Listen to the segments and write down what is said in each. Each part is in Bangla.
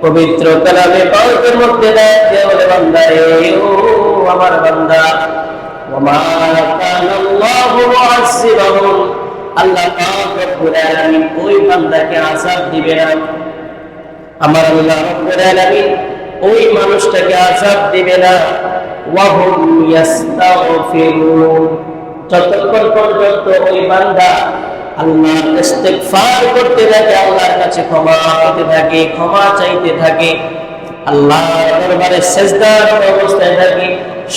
পবিত্র কালামে পাকের মধ্যে দেখে বলে বান্দা রে ও আমার বান্দা ওমা কানাল্লাহু মুআযিবাহুম আল্লাহ পাক রব্বুল আলামিন ওই বান্দাকে আযাব দিবে না আমার আল্লাহ রব্বুল আলামিন ওই মানুষটাকে আযাব দিবে না ওয়া হুম ইস্তাগফিরুন যতক্ষণ পর্যন্ত ওই বান্দা আল্লাহর ইস্তিগফার করতে থাকে আল্লাহর কাছে ক্ষমা পেতে থাকে ক্ষমা চাইতে থাকে আল্লাহর দরবারে সিজদার অবস্থায় থাকে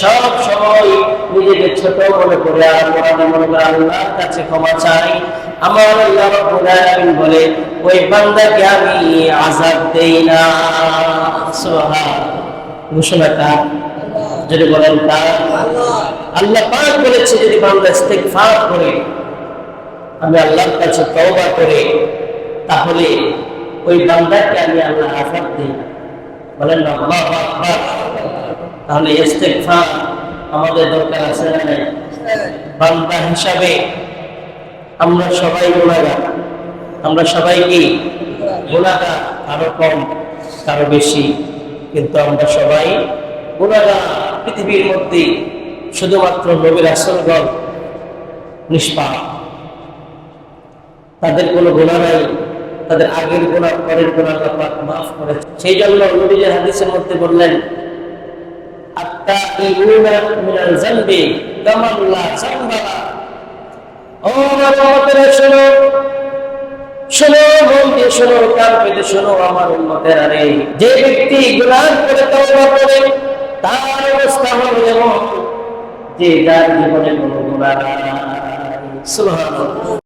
সব সময় নিজেকে ছোট মনে করে আর মনে করে আল্লাহর কাছে ক্ষমা চাই আমার আল্লাহ রাব্বুল আলামিন বলে ওই বান্দাকে আমি আযাব দেই না সুবহানাল্লাহ ঘোষণা কার যদি বলেন কার আল্লাহ পাক বলেছে যদি বান্দা ইস্তিগফার করে আমি আল্লাহর কাছে তওবা করে তাহলে ওই বান্দাকে আমি আল্লাহ আযাব দেই বলেন আল্লাহু আকবার তাহলে ইস্তিগফার আমাদের দরকার আছে না নাই বান্দা হিসাবে আমরা সবাই গুনাহগার আমরা সবাই কি গুনাহগার কারো কম কারো বেশি কিন্তু আমরা সবাই গুনাহগার পৃথিবীর মধ্যে শুধুমাত্র নবী রাসূলগণ নিষ্পাপ তাদের কোনো গুনাহ নাই তাদের আগের গুনাহ পরের গুনাহ আল্লাহ পাক maaf করেছেন সেই জন্য নবীজি হাদিসের মধ্যে বললেন আত্তাইউনা মিনাল যানবি কামা লা যানবা ও আমার উম্মতেরা শোনো শোনো মন দিয়ে শোনো কান পেতে শোনো আমার উম্মতেরা রে যে ব্যক্তি গুনাহ করে তওবা করে তার অবস্থা হলো যেমন যে যার জীবনে কোনো গুনাহ নাই সুবহানাল্লাহ